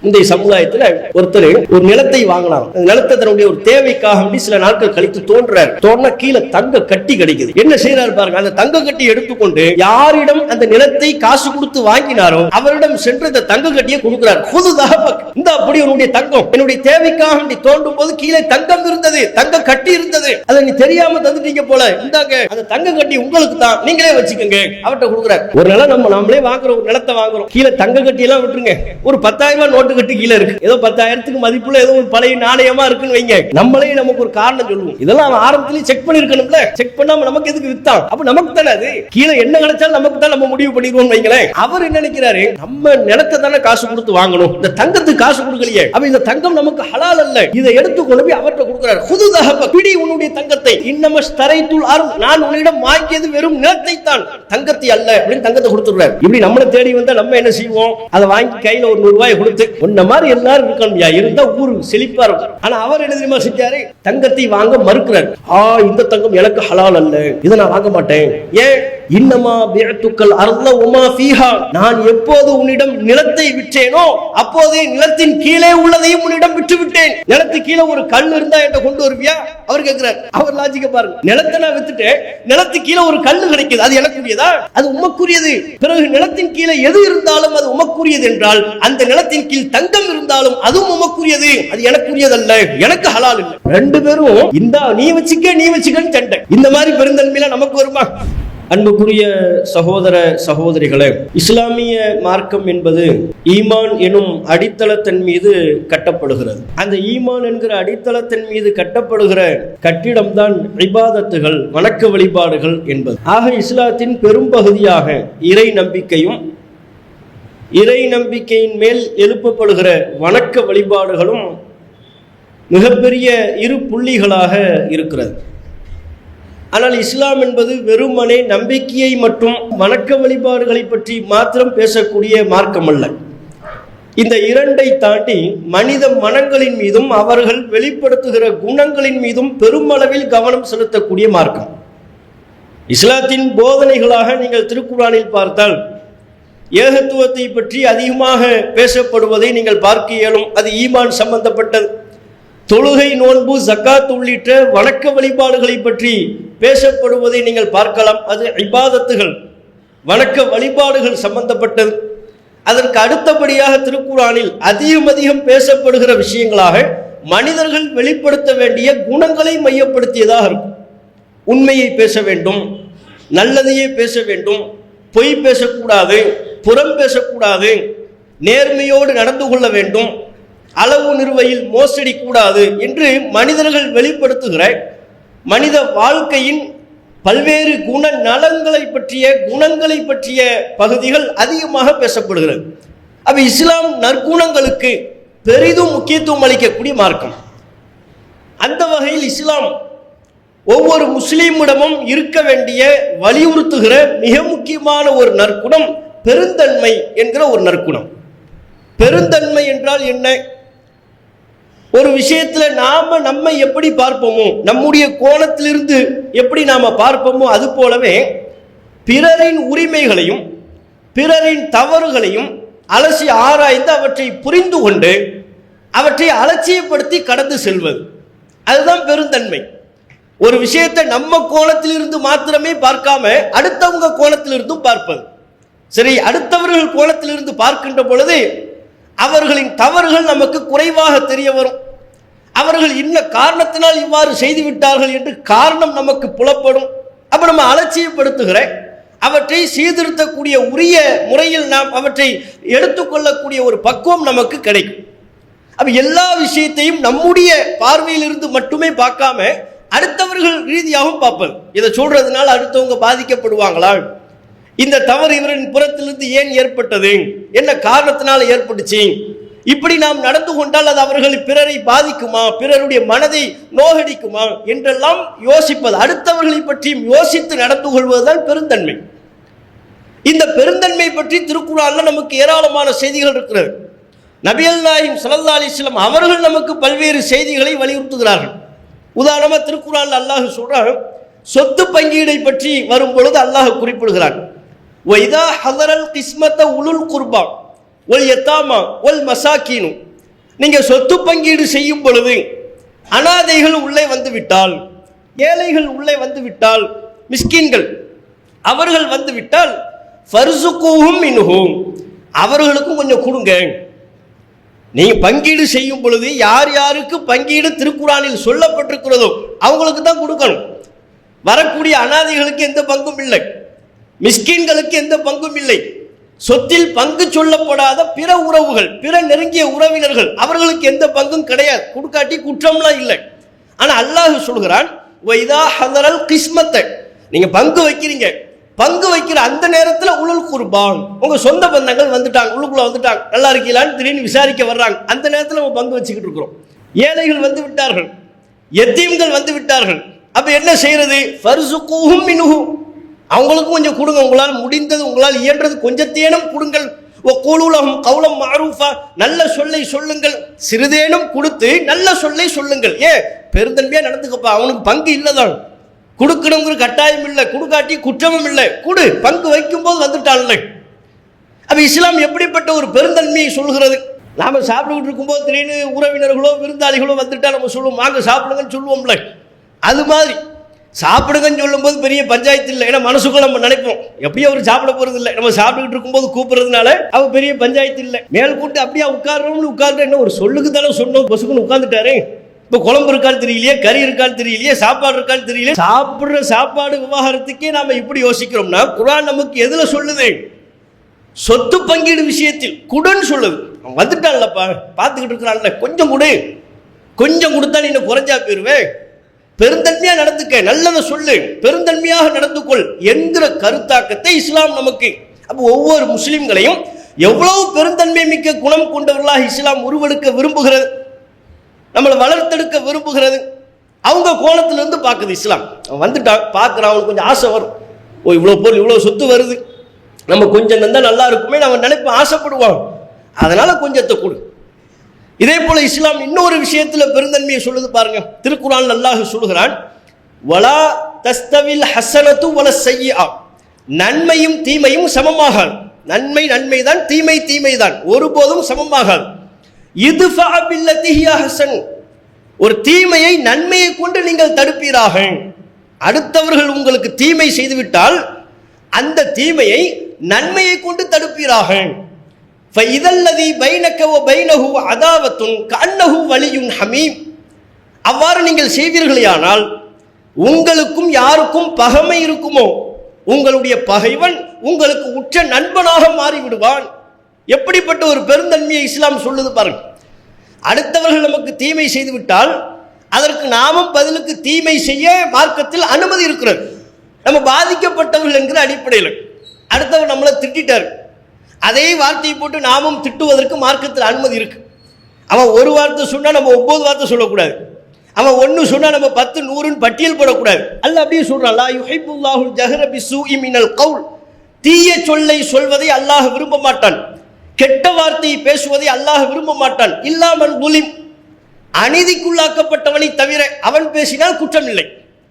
முந்தைய சமுதாயத்துல ஒருத்தர் ஒரு நிலத்தை வாங்கினார். நிலத்தை தன்னுடைய ஒரு தேவைக்காக சில நாட்கள் கழித்து தோன்றார். கீழே தங்க கட்டி கிடைக்குது. என்ன செய்யறாரு பாருங்க, அந்த தங்க கட்டி எடுத்துக்கொண்டு யாரிடம் அந்த நிலத்தை காசு கொடுத்து வாங்கினாரோ அவரிடம் சென்று அந்த தங்க கட்டியை கொடுக்கிறார். இந்த அப்படி உன்னுடைய தங்கம் என்னுடைய தேவைக்காக தோண்டும் போது கீழே தங்கம் இருந்தது, தங்க கட்டி இருந்தது, அதை நீ தெரியாம தந்துட்டீங்க போல, இந்தாங்க அந்த தங்க கட்டி உங்களுக்கு தான், நீங்களே வச்சுக்கோங்க அவர்கிட்ட கொடுக்குறாரு. ஒரு நிலம் நம்மளே வாங்குறோம், ஒரு நிலத்தை வாங்குறோம், கீழே தங்க கட்டி எல்லாம் விட்டுருங்க, ஒரு 10,000 ரூபாய் நோட்டு கட்டி கீழே இருக்கு, ஏதோ 10,000க்கு மதிப்புள்ள ஏதோ ஒரு பழைய நாணயமா இருக்குன்னு வைங்க, நம்மளே நமக்கு ஒரு காரணம் சொல்லுவோம், இதெல்லாம் ஆரம்பத்திலேயே செக் பண்ணிருக்கணும்ல, செக் பண்ணாம நமக்கு எதுக்கு வித்தான், அப்ப நமக்கு தானே அது, கீழே என்ன கிடைச்சாலும் நமக்கு தான், நம்ம முடிவு பண்ணிடுவோம் வைங்களேன். அவர் என்ன நினைக்கிறாரு, நம்ம நிலத்தை தானே காசு கொடுத்து வாங்கணும், இந்த தங்கத்துக்கு காசு கொடுக்கலையே, அப்ப இந்த தங்கம் நமக்கு ஹலால் அல்ல, இதை எடுத்து கொண்டு போய் அவர்கிட்ட கொடுக்கிறார். ஹுதுதஹப, பிடி உன்னுடைய தங்கத்தை, இன்னமஸ் தரைத்துல் அர்த், நான் உன்னிடம் வாங்கியது வெறும் நிலத்தை தான், தங்கத்தை அல்ல அப்படின்னு தங்கத்தை கொடுத்துறாரு. இப்படி நம்மள தேடி வந்தா நம்ம என்ன செய்வோம், அதை வாங்கி கையில ஒரு 100 ரூபாய் கொடுத்து, உன்ன மாதிரி எல்லாரும் இருக்கணும் இருந்தா ஊரு செழிப்பா இருக்கும். ஆனா அவர் என்ன தெரியுமா செஞ்சாரு, தங்கத்தை வாங்க மறுக்கிறார். இந்த தங்கம் எனக்கு ஹலால் அல்ல, இதை நான் வாங்க மாட்டேன். ஏன், இன்னமா பிஅத்துக்கல் அர்த வமா ஃபீஹா, நான் எப்போது உன்னிடம் நிலத்தை விற்றேனோ அப்போதே நிலத்தின் கீழே உள்ளதையும் உன்னிடம் விற்று விட்டேன். நிலத்து கீழே ஒரு கல் இருந்தா என்ன கொண்டு வருவியா, அவர் கேட்கிறார். அவர் லாஜிக்க பாருங்க, நிலத்தை நான் வித்துட்டேன், நிலத்து கீழே ஒரு கல் கிடைக்குது, அது எனக்குரியதா, அது உமக்குரியது. பிறகு நிலத்தின் கீழே எது இருந்தாலும் அது உமக்குரியது என்றால், அந்த நிலத்தின் கீழ் தங்கம் இருந்தாலும் அதுவும் உமக்குரியது, அது எனக்குரியதல்ல, எனக்கு ஹலால் இல்லை. ரெண்டு பேரும் இந்த நீ வச்சுக்கன்னு சண்டை. இந்த மாதிரி பெருந்தன்மையில நமக்கு வருமா? அன்புக்குரிய சகோதர சகோதரிகளே, இஸ்லாமிய மார்க்கம் என்பது ஈமான் எனும் அடித்தளத்தின் மீது கட்டப்படுகிறது. அந்த ஈமான் என்கிற அடித்தளத்தின் மீது கட்டப்படுகிற கட்டிடம்தான் இபாதத்துகள், வணக்க வழிபாடுகள் என்பது. ஆக இஸ்லாத்தின் பெரும்பகுதியாக இறை நம்பிக்கையும் இறை நம்பிக்கையின் மேல் எழுப்பப்படுகிற வணக்க வழிபாடுகளும் மிகப்பெரிய இரு புள்ளிகளாக இருக்கிறது. ஆனால் இஸ்லாம் என்பது வெறுமனே நம்பிக்கையை மற்றும் வணக்க வழிபாடுகளை பற்றி மாத்திரம் பேசக்கூடிய மார்க்கம் அல்ல. இந்த இரண்டை தாண்டி மனித மனங்களின் மீதும் அவர்கள் வெளிப்படுத்துகிற குணங்களின் மீதும் பெருமளவில் கவனம் செலுத்தக்கூடிய மார்க்கம். இஸ்லாத்தின் போதனைகளாக நீங்கள் திருக்குர்ஆனில் பார்த்தால் ஏகத்துவத்தை பற்றி அதிகமாக பேசப்படுவதை நீங்கள் பார்க்க இயலும். அது ஈமான் சம்பந்தப்பட்டது. தொழுகை, நோன்பு, ஜக்காத் உள்ளிட்ட வணக்க வழிபாடுகளை பற்றி பேசப்படுவதை நீங்கள் பார்க்கலாம். அது இபாதத்துகள், வணக்க வழிபாடுகள் சம்பந்தப்பட்டது. அதற்கு அடுத்தபடியாக திருக்குர்ஆனில் அதிகம் பேசப்படுகிற விஷயங்களாக மனிதர்கள் வெளிப்படுத்த வேண்டிய குணங்களை மையப்படுத்தியதாக இருக்கும். உண்மையை பேச வேண்டும், நல்லதையே பேச வேண்டும், பொய் பேசக்கூடாது, புறம் பேசக்கூடாது, நேர்மையோடு நடந்து கொள்ள வேண்டும், அளவு நிறுவையில் மோசடி கூடாது என்று மனிதர்கள் வெளிப்படுத்துகிற மனித வாழ்க்கையின் பல்வேறு குண நலங்களை பற்றிய, குணங்களை பற்றிய பகுதிகள் அதிகமாக பேசப்படுகிறது. அப்ப இஸ்லாம் நற்குணங்களுக்கு பெரிதும் முக்கியத்துவம் அளிக்கக்கூடிய மார்க்கம். அந்த வகையில் இஸ்லாம் ஒவ்வொரு முஸ்லீமிடமும் இருக்க வேண்டிய, வலியுறுத்துகிற மிக முக்கியமான ஒரு நற்குணம் பெருந்தன்மை என்கிற ஒரு நற்குணம். பெருந்தன்மை என்றால் என்ன? ஒரு விஷயத்துல நம்மை எப்படி பார்ப்போமோ, நம்முடைய கோணத்திலிருந்து எப்படி நாம பார்ப்போமோ, அது போலவே பிறரின் உரிமைகளையும் பிறரின் தவறுகளையும் அலசி ஆராய்ந்து அவற்றை புரிந்து கொண்டு அவற்றை அலட்சியப்படுத்தி கடந்து செல்வது, அதுதான் பெருந்தன்மை. ஒரு விஷயத்தை நம்ம கோணத்திலிருந்து மாத்திரமே பார்க்காம அடுத்தவங்க கோணத்திலிருந்தும் பார்ப்பது. சரி, அடுத்தவர்கள் கோணத்திலிருந்து பார்க்கின்ற பொழுது அவர்களின் தவறுகள் நமக்கு குறைவாக தெரிய வரும். அவர்கள் இன்ன காரணத்தினால் இவ்வாறு செய்து விட்டார்கள் என்று காரணம் நமக்கு புலப்படும். அப்ப நம்ம அலட்சியப்படுத்துகிற, அவற்றை சீர்திருத்தக்கூடிய உரிய முறையில் நாம் அவற்றை எடுத்துக்கொள்ளக்கூடிய ஒரு பக்குவம் நமக்கு கிடைக்கும். அப்ப எல்லா விஷயத்தையும் நம்முடைய பார்வையில் இருந்து மட்டுமே பார்க்காம அடுத்தவர்கள் ரீதியாகவும் பார்ப்பது. இதை சொல்றதுனால அடுத்தவங்க பாதிக்கப்படுவாங்களா, இந்த தவறு இவரின் புறத்திலிருந்து ஏன் ஏற்பட்டது, என்ன காரணத்தினால ஏற்பட்டுச்சு, இப்படி நாம் நடந்து கொண்டால் அது அவர்கள் பிறரை பாதிக்குமா, பிறருடைய மனதை நோகடிக்குமா என்றெல்லாம் யோசிப்பது, அடுத்தவர்களை பற்றியும் யோசித்து நடந்து கொள்வதுதான் பெருந்தன்மை. இந்த பெருந்தன்மை பற்றி திருக்குர்ஆன்ல நமக்கு ஏராளமான செய்திகள் இருக்கிறது. நபிகள் நாயகம் ஸல்லல்லாஹு அலைஹி வஸல்லம் அவர்கள் நமக்கு பல்வேறு செய்திகளை வலியுறுத்துகிறார்கள். உதாரணமா திருக்குர்ஆன்ல அல்லாஹ் சொல்றான், சொத்து பங்கீடை பற்றி வரும் பொழுது அல்லாஹ் குறிப்பிடுகிறான், வைதா ஹதரல் கிஸ்மத உலுல் குர்பா, ஒல் யத்தாமா ஒல் மசாக்கீனு, நீங்க சொத்து பங்கீடு செய்யும் பொழுது அனாதைகள் உள்ளே வந்து விட்டால், ஏழைகள் உள்ளே வந்து விட்டால், மிஸ்கின்கள் அவர்கள் வந்து விட்டால், ஃபர்சுகூஹும் மின்ஹும், அவர்களுக்கும் கொஞ்சம் கொடுங்க. நீங்க பங்கீடு செய்யும் பொழுது யார் யாருக்கு பங்கீடு திருக்குறானில் சொல்லப்பட்டிருக்கிறதோ அவங்களுக்கு தான் கொடுக்கணும். வரக்கூடிய அனாதைகளுக்கு எந்த பங்கும் இல்லை, மிஸ்கின்களுக்கு எந்த பங்கும் இல்லை. சொத்தில் பங்கு சொல்லப்படாத பிற உறவுகள், பிற நெருங்கிய உறவினர்கள், அவர்களுக்கு எந்த பங்கும் கிடையாது. கொடுக்காட்டி குற்றம்லாம் இல்லை. ஆனா அல்லாஹ் சொல்கிறான், வைதா ஹதரல் கிஸ்மத்தை, நீங்க பங்கு வைக்கிறீங்க, பங்கு வைக்கிற அந்த நேரத்தில் உளுல் குர்பான், உங்க சொந்த பந்தங்கள் வந்துட்டாங்க, உள்ளுக்குள்ள வந்துட்டாங்க, நல்லா இருக்கீங்களான்னு திடீர்னு விசாரிக்க வர்றாங்க. அந்த நேரத்தில் நம்ம பங்கு வச்சுக்கிட்டு இருக்கிறோம். ஏழைகள் வந்து விட்டார்கள், எத்தீம்கள் வந்து விட்டார்கள். அப்ப என்ன செய்யறது? ஃபர்சுகூஹும் மின்ஹு, அவங்களுக்கும் கொஞ்சம் கொடுங்க. உங்களால் முடிந்தது, உங்களால் இயன்றது கொஞ்சத்தேனும் கொடுங்கள். வக்கூலுலஹும் கௌலம் மஅரூஃபா, நல்ல சொல்லை சொல்லுங்கள். சிறிதேனும் கொடுத்து நல்ல சொல்லை சொல்லுங்கள். பெருந்தன்மையா நடந்துக்கப்பா, அவனுக்கு பங்கு இல்லதான், கொடுக்கணுங்கிற கட்டாயம் இல்லை, கொடுக்காட்டி குற்றமும் இல்லை, கொடு. பங்கு வைக்கும் போது வந்துட்டான்ல. அப்ப இஸ்லாம் எப்படிப்பட்ட ஒரு பெருந்தன்மையை சொல்கிறது? நாம சாப்பிட்டுக்கிட்டு இருக்கும்போது திடீர்னு உறவினர்களோ விருந்தாளிகளோ வந்துட்டா நம்ம சொல்லுவோம், வாங்க சாப்பிடுங்கன்னு சொல்லுவோம்ல. அது மாதிரி சாப்பிடுங்கன்னு சொல்லும் போது பெரிய பஞ்சாயத்து இல்லை. ஏன்னா மனசுக்குள்ள நம்ம நினைப்போம், எப்படியும் அவர் சாப்பிட போறது இல்லை, நம்ம சாப்பிட்டுக்கிட்டு இருக்கும்போது கூப்பிடுறதுனால அவ பெரிய பஞ்சாயத்து இல்லை. மேல் கூட்டு அப்படியே உட்கார்றோம்னு உட்கார்ந்து என்ன ஒரு சொல்லுக்கு தானே சொன்னோம், பொசுக்குன்னு உட்கார்ந்துட்டாரு. இப்போ குழம்பு இருக்கான்னு தெரியலையே, கறி இருக்கான்னு தெரியலையே, சாப்பாடு இருக்கான்னு தெரியலையே. சாப்பிடுற சாப்பாடு விவகாரத்துக்கே நாம இப்படி யோசிக்கிறோம்னா, குர்ஆன் நமக்கு எதுல சொல்லுது? சொத்து பங்கீடு விஷயத்தில் குடுன்னு சொல்லுது. வந்துட்டான்லப்பா, பார்த்துக்கிட்டு இருக்கிறான்ல, கொஞ்சம் கொடு, கொஞ்சம் கொடுத்தா நீ குறைஞ்சா போயிருவேன், பெருந்தன்மையா நடந்துக்க, நல்லதை சொல்லு, பெருந்தன்மையாக நடந்து கொள் என்கிற கருத்தாக்கத்தை இஸ்லாம் நமக்கு. அப்போ ஒவ்வொரு முஸ்லிம்களையும் எவ்வளவு பெருந்தன்மை மிக்க குணம் கொண்டவர்களாக இஸ்லாம் உருவெடுக்க விரும்புகிறது, நம்மளை வளர்த்தெடுக்க விரும்புகிறது. அவங்க கோணத்திலிருந்து பார்க்குது இஸ்லாம். அவன் வந்துட்டான், பார்க்குறான், அவனுக்கு கொஞ்சம் ஆசை வரும். ஓ, இவ்வளோ பொருள், இவ்வளோ சொத்து வருது, நம்ம கொஞ்சம் இருந்தால் நல்லா இருக்குமே நம்ம நினைப்போம், ஆசைப்படுவான். அதனால கொஞ்சத்தை கொடு. இதே போல இஸ்லாம் இன்னொரு விஷயத்துல பெருந்தன்மையை சொல்லுது பாருங்க. திருக்குர்ஆன் அல்லாஹ் சொல்கிறான், வலா தஸ்தவில் ஹஸனத்து வல ஸய்யிஆ, நன்மையும் தீமையும் சமமாகாது. நன்மை நன்மைதான், தீமை தீமைதான், ஒருபோதும் சமமாகாது. இத்ஃபா பில்லதி ஹிய ஹஸன், ஒரு தீமையை நன்மையை கொண்டு நீங்கள் தடுப்பீராக. அடுத்தவர்கள் உங்களுக்கு தீமை செய்துவிட்டால் அந்த தீமையை நன்மையை கொண்டு தடுப்பீராக. ஃபஇதல்லதி பைனக வ பைனஹு அதாவத்துன் கஅன்னஹு வலியுன் ஹமீம், அவ்வாறு நீங்கள் செய்வீர்களேயானால் உங்களுக்கும் யாருக்கும் பகைமை இருக்குமோ உங்களுடைய பகைவன் உங்களுக்கு உற்ற நண்பனாக மாறிவிடுவான். எப்படிப்பட்ட ஒரு பெருந்தன்மையை இஸ்லாம் சொல்லுது பாருங்க. அடுத்தவர்கள் நமக்கு தீமை செய்துவிட்டால் அதற்கு நாமும் பதிலுக்கு தீமை செய்ய மார்க்கத்தில் அனுமதி இருக்கிறது. நம்ம பாதிக்கப்பட்டவர்கள் என்கிற அடிப்படையில் அடுத்தவர் நம்மளை திட்டார், அதே வார்த்தையை போட்டு நாமும் திட்டுவதற்கு மார்க்கத்தில் அனுமதி இருக்கு. அவன் ஒரு வார்த்தை சொன்னா நம்ம 9 வார்த்தை சொல்லக்கூடாது, அவன் 1 சொன்னா நம்ம 10 100ன்னு பட்டியல் போடக்கூடாது. அல்லாஹ் அப்படியே சொல்றான், லா யுஹிப்புல்லாஹுல் ஜஹர பிஸ்ஸூஇ மினல் கவுல், தீய சொல்லை சொல்வதை அல்லாஹ் விரும்ப மாட்டான், கெட்ட வார்த்தையை பேசுவதை அல்லாஹ் விரும்ப மாட்டான். இல்லாமல் குலிம், அநீதிக்குள்ளாக்கப்பட்டவனை தவிர அவன் பேசினால் குற்றம் இல்லை.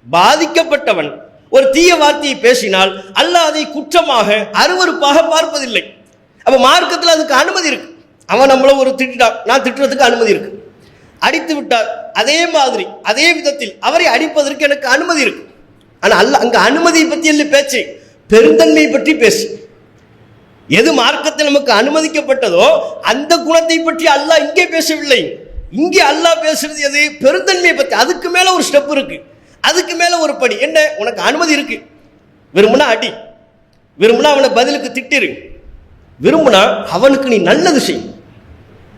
பாதிக்கப்பட்டவன் ஒரு தீய வார்த்தையை பேசினால் அல்லாஹ் அதை குற்றமாக அருவருப்பாக பார்ப்பதில்லை. அப்ப மார்க்கத்தில் அதுக்கு அனுமதி இருக்கு. அவன் நம்மள ஒரு திட்டான், நான் திட்டுறதுக்கு அனுமதி இருக்கு. அடித்து விட்டார், அதே மாதிரி அதே விதத்தில் அவரை அடிப்பதற்கு எனக்கு அனுமதி இருக்கு. ஆனா அல்லாஹ் அங்க அனுமதியை பற்றி இல்லை பேச்சு, பெருந்தன்மையை பற்றி பேசு. எது மார்க்கத்தில் நமக்கு அனுமதிக்கப்பட்டதோ அந்த குணத்தை பற்றி அல்லாஹ் இங்கே பேசவில்லை. இங்கே அல்லாஹ் பேசுறது எது? பெருந்தன்மையை பற்றி. அதுக்கு மேல ஒரு ஸ்டெப் இருக்கு, அதுக்கு மேல ஒரு படி. என்ன? உனக்கு அனுமதி இருக்கு, விரும்புனா அடி, விரும்புனா அவனை பதிலுக்கு திட்டிரு, விரும்புனா அவனுக்கு நீ நல்லது செய்.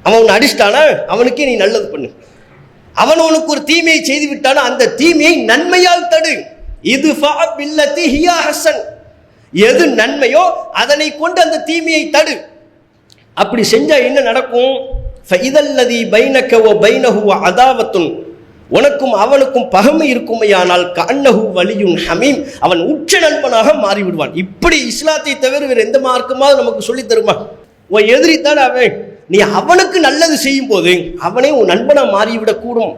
அவன் உன்னை அடிச்சிட்டானா அவனுக்கே நீ நல்லது பண்ணு. அவன் உனக்கு ஒரு தீமையை செய்து விட்டானா அந்த தீமையை நன்மையால் தடு. இது பில்லதி ஹிய ஹஸன், எது நன்மையோ அதனை கொண்டு அந்த தீமையை தடு. அப்படி செஞ்சா என்ன நடக்கும்? ஃபஇதல்லதி பைனக வ பைனஹு அதாவத்துன், உனக்கும் அவனுக்கும் பகைமை இருக்குமையானால் கஅன்னஹு வலியுன் ஹமீம், அவன் உற்ற நண்பனாக மாறிவிடுவான். இப்படி இஸ்லாத்தை தவிர வேறு எந்த மார்க்கமாவது நமக்கு சொல்லி தருமா? உன் எதிரித்தான் அவன், நீ அவனுக்கு நல்லது செய்யும் போது அவனே உன் நண்பனா மாறிவிடக் கூடும்.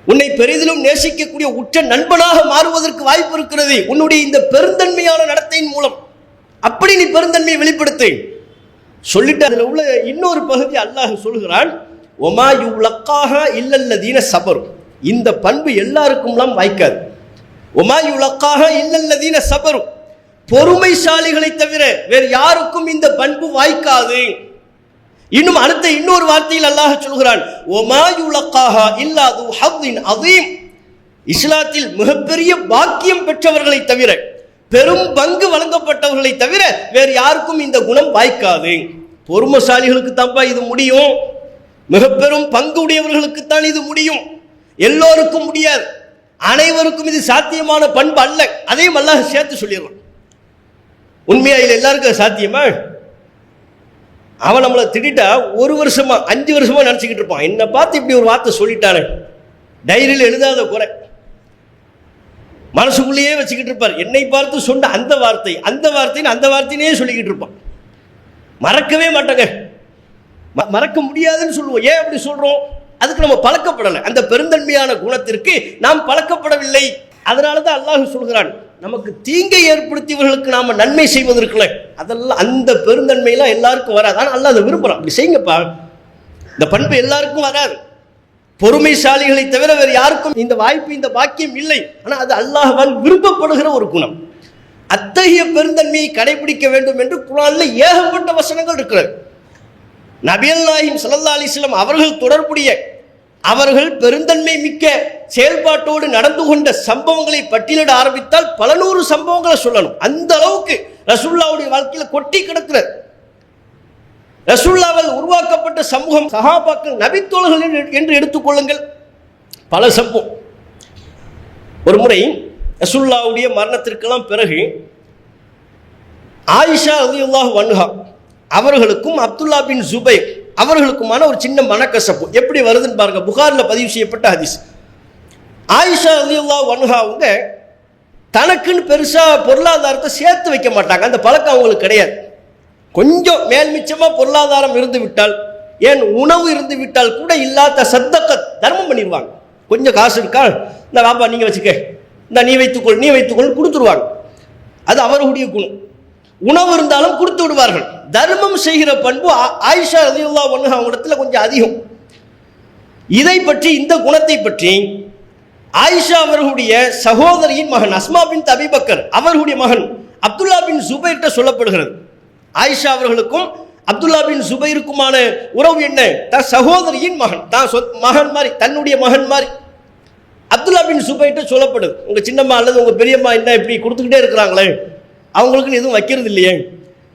உன்னை பெரிதிலும் நேசிக்கக்கூடிய உற்ற நண்பனாக மாறுவதற்கு வாய்ப்பு இருக்கிறது உன்னுடைய இந்த பெருந்தன்மையான நடத்தையின் மூலம். அப்படி நீ பெருந்தன்மையை வெளிப்படுத்து. சொல்லிட்டு அதுல உள்ள இன்னொரு பகுதி அல்லாஹ் சொல்கிறான், ஒமா யுலக்காஹ இல்லல்லதீன சபரு. இந்த பண்பு எல்லாருக்கும்லாம் வாய்க்காது. ஒமா யுலக்காஹ இல்லல்லதீன சபரு, பொறுமைசாலிகளை தவிர வேறு யாருக்கும் இந்த பண்பு வாய்க்காது. இன்னும் அடுத்த இன்னொரு வார்த்தையில் அல்லாஹ் சொல்கிறான், ஒமா யுலக்காஹ இல்லா து ஹவ்வின் அதீம். இஸ்லாத்தில் மிகப்பெரிய பாக்கியம் பெற்றவர்களை தவிர, பெரும் பங்கு வழங்கப்பட்டவர்களை தவிர வேறு யாருக்கும் இந்த குணம் வாய்க்காது. பொறுமைசாலிகளுக்கு தான்ப்பா இது முடியும், மிக பெரும் பங்கு உடையவர்களுக்குத்தான் இது முடியும், எல்லோருக்கும் முடியாது, அனைவருக்கும் இது சாத்தியமான பண்பு அல்ல. அதையும் அல்லாஹ் சேர்த்து சொல்லிடலாம். உண்மையா இல்லை, எல்லாருக்கும் சாத்தியமா? அவன் நம்மளை திட்டா 1 வருஷமா 5 வருஷமா நினைச்சுக்கிட்டு இருப்பான், என்னை பார்த்து இப்படி ஒரு வார்த்தை சொல்லிட்டானே, டைரியில் எழுதாத குறை, மனசுக்குள்ளேயே வச்சுக்கிட்டு இருப்பார். என்னை பார்த்து சொன்ன அந்த வார்த்தையே சொல்லிக்கிட்டு இருப்பான். மறக்கவே மாட்டாங்க, மறக்க முடியாதுன்னு சொல்லுவோம். ஏன் அப்படி சொல்றோம்? அதுக்கு நம்ம பழக்கப்படலை. அந்த பெருந்தன்மையான குணத்திற்கு நாம் பழக்கப்படவில்லை. அதனால தான் அல்லாஹ் சொல்கிறான், நமக்கு தீங்கை ஏற்படுத்தியவர்களுக்கு நாம நன்மை செய்வதற்குல அதெல்லாம் அந்த பெருந்தன்மையெல்லாம் எல்லாருக்கும் வராது. ஆனால் அல்லாஹ் அதை விரும்புறான். அப்படி செய்யுங்கப்பா. இந்த பண்பு எல்லாருக்கும் வராது, பொறுமைசாலிகளை தவிர வேறு யாருக்கும் இந்த வாய்ப்பு, இந்த பாக்கியம் இல்லை. ஆனால் அது அல்லாஹ்வால் விரும்பப்படுகிற ஒரு குணம். அத்தகைய பெருந்தன்மையை கடைபிடிக்க வேண்டும் என்று குர்ஆன்ல ஏகப்பட்ட வசனங்கள் இருக்கிறது. நபிகள் நாயகம் ஸல்லல்லாஹு அலைஹி வஸல்லம் அவர்கள் தொடர்புடைய, அவர்கள் பெருந்தன்மை மிக்க செயல்பாட்டோடு நடந்து கொண்ட சம்பவங்களை பட்டியலிட ஆரம்பித்தால் பல 100 சம்பவங்களை சொல்லணும். அந்த அளவுக்கு ரசூலுல்லாஹ்வுடைய வாழ்க்கையில கொட்டி கிடக்கிறது. ரசூலுல்லாஹ்வால் உருவாக்கப்பட்ட சமூகம், சஹாபாக்கள், நபித்தோழர்கள் என்று எடுத்துக்கொள்ளுங்கள், பல சம்பவம். ஒரு முறை ரசூலுல்லாஹ்வுடைய மரணத்திற்கெல்லாம் பிறகு ஆயிஷா ரலியல்லாஹு அன்ஹா அவர்களுக்கும் அப்துல்லா பின் ஜுபைர் அவர்களுக்குமான ஒரு சின்ன மனக்கசப்பு எப்படி வருதுன்னு பாருங்க. புகாரில் பதிவு செய்யப்பட்ட ஹதீஸ். ஆயிஷா ரலியல்லாஹு அன்ஹா அவங்க தனக்குன்னு பெருசா பொருளாதாரத்தை சேர்த்து வைக்க மாட்டாங்க, அந்த பழக்கம் அவங்களுக்கு கிடையாது. கொஞ்சம் மேல் மிச்சமா பொருளாதாரம் இருந்து விட்டால், ஏன் உணவு இருந்து விட்டால் கூட இல்லாத சத்தக்க தர்மம் பண்ணிடுவாங்க. கொஞ்சம் காசு இருக்கா, இந்த வாப்பா நீங்க வச்சுக்க, இந்த நீ வைத்துக்கொள் கொடுத்துருவாங்க. அது அவர்களுடைய குணம். உணவு இருந்தாலும் கொடுத்து விடுவார்கள். தர்மம் செய்கிற பண்பு ஆயிஷா ரலியல்லாஹு அன்ஹா அவங்களிடத்துல கொஞ்சம் அதிகம். இதை பற்றி, இந்த குணத்தை பற்றி ஆயிஷா அவர்களுடைய சகோதரியின் மகன் அஸ்மா பின் அபீ பக்கர் அவர்களுடைய மகன் அப்துல்லா பின் ஜுபைர்ட்ட சொல்லப்படுகிறது. ஆயிஷா அவர்களுக்கும் அப்துல்லா பின் ஜுபைருக்குமான உறவு என்ன? தன் சகோதரியின் மகன், தான் மகன் மாதிரி, தன்னுடைய மகன் மாதிரி அப்துல்லா பின் ஜுபைர்ட்ட சொல்லப்படுது, உங்க சின்னம்மா அல்லது உங்க பெரியம்மா என்ன இப்படி கொடுத்துக்கிட்டே இருக்கிறாங்களே, அவங்களுக்குன்னு எதுவும் வைக்கிறது இல்லையே.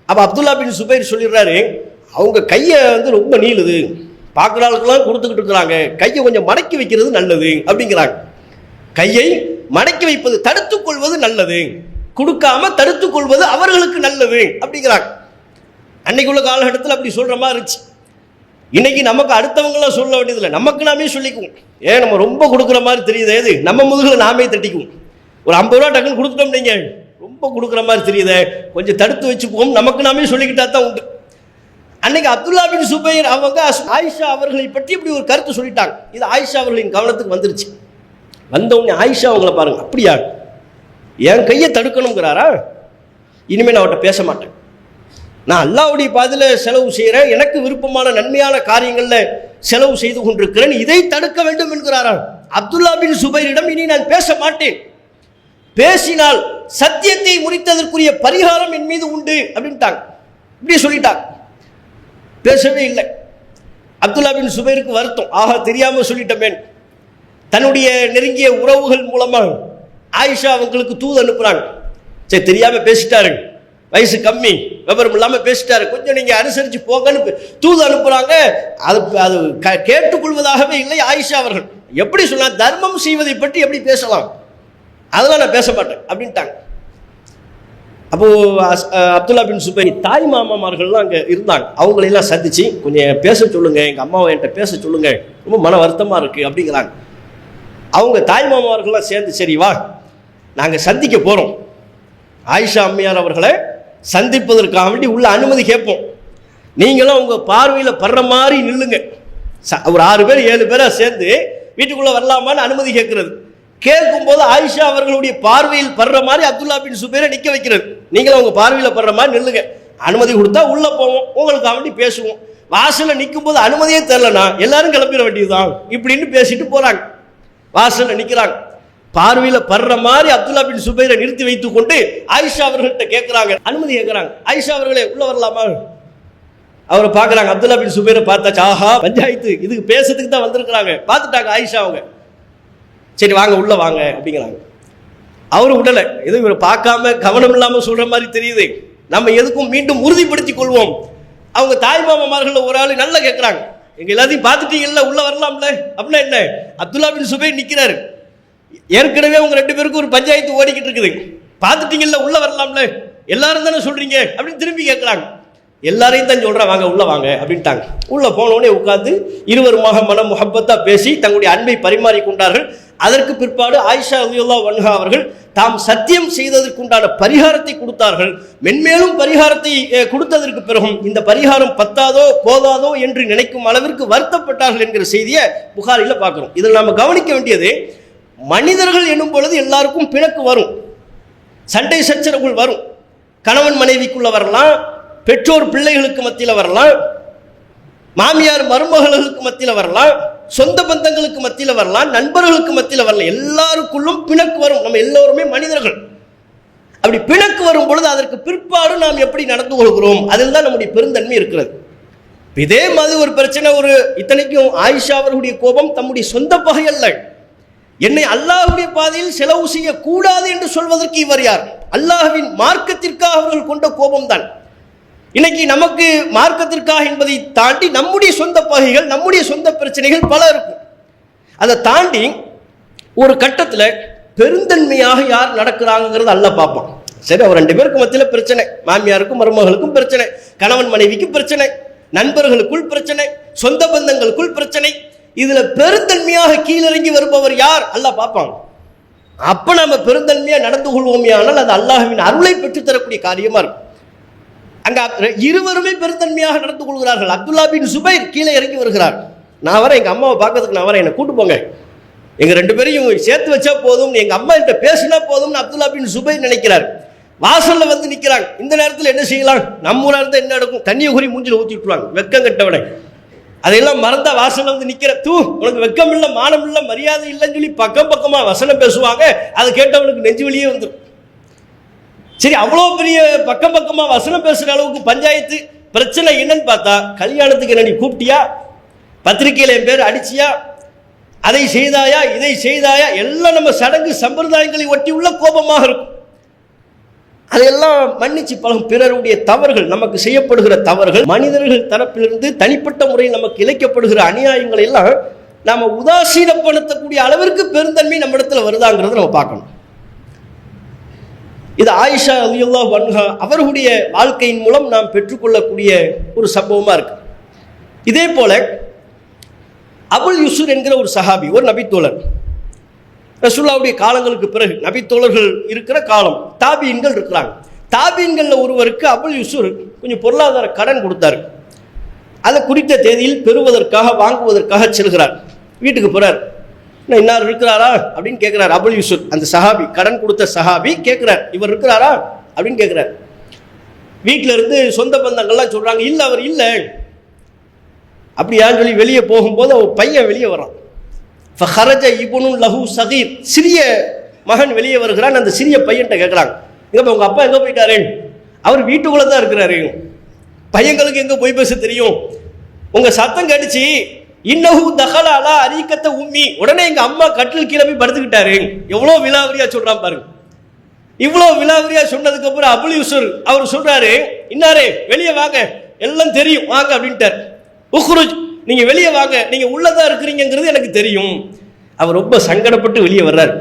அப்போ அப்துல்லா பின் ஜுபைர் சொல்லிடுறாரு, அவங்க கையை ரொம்ப நீளுது, பார்க்குற ஆளுக்கெல்லாம் கொடுத்துக்கிட்டு இருக்கிறாங்க, கையை கொஞ்சம் மடக்கி வைக்கிறது நல்லது அப்படிங்கிறாங்க. கையை மடக்கி வைப்பது, தடுத்துக் கொள்வது நல்லது, கொடுக்காம தடுத்துக் கொள்வது அவர்களுக்கு நல்லது அப்படிங்கிறாங்க. அன்னைக்குள்ள காலகட்டத்தில் அப்படி சொல்ற மாதிரி இருந்துச்சு. இன்னைக்கு நமக்கு அடுத்தவங்களாம் சொல்ல வேண்டியதில்லை, நமக்கு நாமே சொல்லிக்குவோம். ஏன் நம்ம ரொம்ப கொடுக்குற மாதிரி தெரியுது, எது நம்ம முதுகில் நாமே தட்டிக்குவோம். ஒரு 50 ரூபா டக்குன்னு கொடுத்துட்டோம், நீங்க ரொம்ப கொடுக்குற மாதிரி தெரியுது, கொஞ்சம் தடுத்து வச்சுக்குவோம், நமக்கு நாமே சொல்லிக்கிட்டா தான் உண்டு. அன்னைக்கு அப்துல்லா பின் ஜுபைர் அவங்க ஆயிஷா அவர்களை பற்றி இப்படி ஒரு கருத்து சொல்லிட்டாங்க. இது ஆயிஷா அவர்களின் கவனத்துக்கு வந்துருச்சு. வந்தவுடனே ஆயிஷா அவங்கள பாருங்க, அப்படியா என் கையை தடுக்கணுங்கிறாரா, இனிமேல் நான் அவர்கிட்ட பேச மாட்டேன், நான் அல்லாஹ்வுடைய பாதையில் செலவு செய்கிறேன், எனக்கு விருப்பமான நன்மையான காரியங்களில் செலவு செய்து கொண்டிருக்கிறேன், இதை தடுக்க வேண்டும் என்கிறாரா. அப்துல்லா பின் ஜுபைரிடம் இனி நான் பேச மாட்டேன், பேசினால் சத்தியத்தை முறித்ததற்குரிய பரிகாரம் என் மீது உண்டு அப்படின்ட்டாங்க. இப்படி சொல்லிட்டாங்க, பேசவே இல்லை. அப்துல்லா பின் ஜுபைருக்கு வருத்தம், ஆஹா தெரியாம சொல்லிட்டமே. தன்னுடைய நெருங்கிய உறவுகள் மூலமா ஆயிஷா அவங்களுக்கு தூது அனுப்புறாங்க. சரி தெரியாம பேசிட்டாரு, வயசு கம்மி, விவரம் இல்லாம பேசிட்டாரு, கொஞ்சம் நீங்க அனுசரிச்சு போங்கன்னு தூது அனுப்புறாங்க. அது கேட்டுக்கொள்வதாகவே இல்லை ஆயிஷா அவர்கள். எப்படி சொன்னா, தர்மம் செய்வதை பற்றி எப்படி பேசலாம், அதெல்லாம் நான் பேச மாட்டேன் அப்படின்ட்டாங்க. அப்போ அப்துல்லா பின் ஜுபைர் தாய் மாமாமார்கள்லாம் அங்கே இருந்தாங்க, அவங்களெல்லாம் சந்திச்சு கொஞ்சம் பேச சொல்லுங்க, எங்க அம்மாவை என்கிட்ட பேச சொல்லுங்க, ரொம்ப மன வருத்தமா இருக்கு அப்படிங்கிறாங்க. அவங்க தாய் மாமாவர்கள்லாம் சேர்ந்து சரி வா நாங்கள் சந்திக்க போகிறோம், ஆயிஷா அம்மையார் அவர்களை சந்திப்பதற்காக வேண்டி உள்ள அனுமதி கேட்போம், நீங்களும் உங்கள் பார்வையில் படுற மாதிரி நில்லுங்க. ஒரு 6 பேர் 7 பேராக சேர்ந்து வீட்டுக்குள்ளே வரலாமான்னு அனுமதி கேட்கறது. கேட்கும்போது ஆயிஷா அவர்களுடைய பார்வையில் படுற மாதிரி அப்துல்லா பின் ஜுபைரை நிற்க வைக்கிறது, நீங்களும் உங்கள் பார்வையில் படுற மாதிரி நில்லுங்க, அனுமதி கொடுத்தா உள்ள போவோம், உங்களுக்கு வேண்டி பேசுவோம். வாசல்ல நிற்கும் போது அனுமதியே தெரியலனா எல்லாரும் கிளம்பிட வேண்டியதுதான் இப்படின்னு பேசிட்டு போறாங்க. வாசல்ல நிக்கிறாங்க. பார்வையில படுற மாதிரி அப்துல்லா பின் சுபைரை நிறுத்தி வைத்துக் கொண்டு ஆயிஷா அவர்கள்ட்ட கேட்கிறாங்க, அனுமதி கேட்கிறாங்க. ஆயிஷா அவர்களே உள்ள வரலாமா? அவரை பார்க்கறாங்க. அப்துல்லா பின் சுபைரை பார்த்தாச்சு, ஆஹா பஞ்சாயத்து இதுக்கு பேசுறதுக்கு தான் வந்திருக்கிறாங்க. பார்த்துட்டாங்க ஆயிஷா அவங்க. சரி வாங்க உள்ள வாங்க அப்படிங்கிறாங்க. அவரு உடலை எதுவும் இவரை பார்க்காம கவனம் இல்லாம சொல்ற மாதிரி தெரியுது. நம்ம எதுக்கும் மீண்டும் உறுதிப்படுத்திக் கொள்வோம். அவங்க தாய்மாமமார்கள் ஒரு ஆளு நல்லா கேட்கிறாங்க, எங்க எல்லாத்தையும் பார்த்துட்டீங்கல்ல உள்ள வரலாம்ல அப்படின்னா என்ன? அப்துல்லா பின் சுபைர் நிக்கிறாரு. ஏற்கனவே உங்க 2 பேருக்கும் ஒரு பஞ்சாயத்து ஓடிக்கிட்டு இருக்குது, பார்த்துட்டீங்கல்ல உள்ள வரலாம்ல, எல்லாரும் தானே சொல்றீங்க அப்படின்னு திரும்பி கேட்கிறாங்க. எல்லாரையும் தான் சொல்றேன் வாங்க உள்ள வாங்க அப்படின்ட்டாங்க. உள்ள போனோடனே உட்கார்ந்து இருவருமாக மனம் முஹப்பத்தா பேசி தங்களுடைய அன்பை பரிமாறி கொண்டார்கள். அதற்கு பிற்பாடு ஆயிஷா ரலியல்லாஹு அன்ஹா அவர்கள் தாம் சத்தியம் செய்ததற்குண்டான பரிகாரத்தை கொடுத்தார்கள். மென்மேலும் பரிகாரத்தை கொடுத்ததற்கு பிறகும் இந்த பரிகாரம் பத்தாதோ போதாதோ என்று நினைக்கும் அளவிற்கு வருத்தப்பட்டார்கள் என்கிற செய்தியை புகாரில பார்க்கிறோம். இதில் நாம கவனிக்க வேண்டியது, மனிதர்கள் என்னும் பொழுது எல்லாருக்கும் பிணக்கு வரும், சண்டை சச்சரவுகள் வரும். கணவன் மனைவிக்குள்ள வரலாம், பெற்றோர் பிள்ளைகளுக்கு மத்தியில் வரலாம், மாமியார் மருமகளுக்கு மத்தியில் வரலாம், சொந்த பந்தங்களுக்கு மத்தியில் வரலாம், நண்பர்களுக்கு மத்தியில் வரலாம். எல்லாருக்குள்ளும் பிணக்கு வரும். நம்ம எல்லோருமே மனிதர்கள். அப்படி பிணக்கு வரும் பொழுது அதற்கு பிற்பாடு நாம் எப்படி நடந்து கொள்கிறோம், அதில் தான் நம்முடைய பெருந்தன்மை இருக்கிறது. இதே மாதிரி ஒரு பிரச்சனை, ஒரு இத்தனைக்கும் ஆயிஷா அவர்களுடைய கோபம் தம்முடைய சொந்த பகை அல்ல, என்னை அல்லாஹ்வுடைய பாதையில் செலவு செய்ய கூடாது என்று சொல்வதற்கு இவர் யார்? அல்லாஹ்வின் மார்க்கத்திற்காக அவர்கள் கொண்ட கோபம் தான். இன்னைக்கு நமக்கு மார்க்கத்திற்காக என்பதை தாண்டி நம்முடைய சொந்த பகைகள், நம்முடைய சொந்த பிரச்சனைகள் பல இருக்கும். அதை தாண்டி ஒரு கட்டத்தில் பெருந்தன்மையாக யார் நடக்கிறாங்கிறது அல்ல பார்ப்பான். சரி, அவர் 2 பேருக்கு மத்தியில் பிரச்சனை, மாமியாருக்கும் மருமகளுக்கும் பிரச்சனை, கணவன் மனைவிக்கு பிரச்சனை, நண்பர்களுக்குள் பிரச்சனை, சொந்த பந்தங்களுக்குள் பிரச்சனை. இதுல பெருந்தன்மையாக கீழிறங்கி வருபவர் யார்? அல்லாஹ் பார்ப்பாங்க. அப்ப நம்ம பெருந்தன்மையா நடந்து கொள்வோமே ஆனால் அது அல்லாஹ்வின் அருளை பெற்றுத்தரக்கூடிய காரியமா இருக்கும். அங்க இருவருமே பெருந்தன்மையாக நடந்து கொள்கிறார்கள். அப்துல்லா பின் சுபைர் கீழே இறங்கி வருகிறார். நான் வரேன், எங்க அம்மாவை பார்க்கறதுக்கு நான் வரேன், என்னை கூட்டு போங்க, எங்க 2 பேரையும் சேர்த்து வச்சா போதும், எங்க அம்மா கிட்ட பேசினா போதும்னு அப்துல்லா பின் சுபைர் நினைக்கிறார். வாசல்ல வந்து நிக்கிறாங்க. இந்த நேரத்தில் என்ன செய்யலாம்? நம்ம ஊரா இருந்தா என்ன நடக்கும்? தண்ணியை குறி மூஞ்சில ஊத்தி விட்டுருவாங்க, வெக்கம் கட்டவனை. அதையெல்லாம் மறந்தா வாசல்ல வந்து நிக்கிற, தூ உனக்கு வெக்கம் இல்லை, மானம் இல்லை, மரியாதை இல்லைன்னு சொல்லி பக்கம் பக்கமா வசனம் பேசுவாங்க. அதை கேட்டவனுக்கு நெஞ்சு வலியே வந்துடும். சரி, அவ்வளோ பெரிய பக்கம் பக்கமா வசனம் பேசுற அளவுக்கு பஞ்சாயத்து பிரச்சனை என்னன்னு பார்த்தா, கல்யாணத்துக்கு என்ன நீ கூப்பிட்டியா, பத்திரிகையில என் பேர் அடிச்சியா, அதை செய்தாயா, இதை செய்தாயா, எல்லாம் நம்ம சடங்கு சம்பிரதாயங்களை ஒட்டி உள்ள கோபமாக இருக்கும். அதையெல்லாம் மன்னிச்சு பழகும். பிறருடைய தவறுகள், நமக்கு செய்யப்படுகிற தவறுகள், மனிதர்கள் தரப்பிலிருந்து தனிப்பட்ட முறையில் நமக்கு இழைக்கப்படுகிற அநியாயங்களை எல்லாம் நாம உதாசீனப்படுத்தக்கூடிய அளவிற்கு பெருந்தன்மை நம்ம இடத்துல வருதாங்கிறத நம்ம பார்க்கணும். இது ஆயிஷா ரலியல்லாஹு அன்ஹா அவர்களுடைய வாழ்க்கையின் மூலம் நாம் பெற்றுக்கொள்ளக்கூடிய ஒரு சம்பவமா இருக்கு. இதே போல அபுல் யுசுர் என்கிற ஒரு சஹாபி, ஒரு நபித்தோழர், ரசூலுல்லாஹ்வுடைய காலங்களுக்கு பிறகு நபித்தோழர்கள் இருக்கிற காலம், தாபீன்கள் இருக்கிறாங்க. தாபீன்கள்ல ஒருவருக்கு அபுல் யுசுர் கொஞ்சம் பொருளாதார கடன் கொடுத்தாரு. அதை குறித்த தேதியில் பெறுவதற்காக வாங்குவதற்காக செல்கிறார். வீட்டுக்கு போறார். இன்னார் இருக்கிறாரா அப்படின்னு கேட்கிறார் அபுல் யூசுப். அந்த சஹாபி, கடன் கொடுத்த சஹாபி கேட்கிறார், இவர் இருக்கிறாரா அப்படின்னு கேட்கிறார். வீட்டில இருந்து சொந்த பந்தங்கள்லாம் சொல்றாங்க, இல்ல அவர் இல்லை அப்படியான்னு சொல்லி வெளியே போகும்போது அவர் பையன் வெளியே வரான். ஃபஹரஜ இப்னுன் லஹு ஸகீர், சிறிய மகன் வெளியே வருகிறான். அந்த சிறிய பையன்கிட்ட கேட்குறாங்க, எங்க உங்க அப்பா எங்க போயிட்டாரு? அவர் வீட்டுக்குள்ள தான் இருக்கிறாரு. பையங்களுக்கு எங்க போய் பேச தெரியும்? உங்க சத்தம் கேட்டுச்சு, இன்னஹு தஹல அலா அரிகத்த உம்மி, உடனே எங்க அம்மா கட்டில் கீழே போய் படுத்துக்கிட்டாரு. எவ்வளவு விலாவரியா சொல்றான் பாருங்க. இவ்வளவு விலாவரியா சொன்னதுக்கு அப்புறம் அபுல் யூசுர் அவர் சொல்றாரு, இன்னாரே வெளியே வாங்க, எல்லாம் தெரியும் வாங்க அப்படின்ட்டார். உஹ்ருஜ், நீங்க வெளியே வாங்க, நீங்க உள்ளதான் இருக்கிறீங்கிறது எனக்கு தெரியும். அவர் ரொம்ப சங்கடப்பட்டு வெளியே வர்றாரு.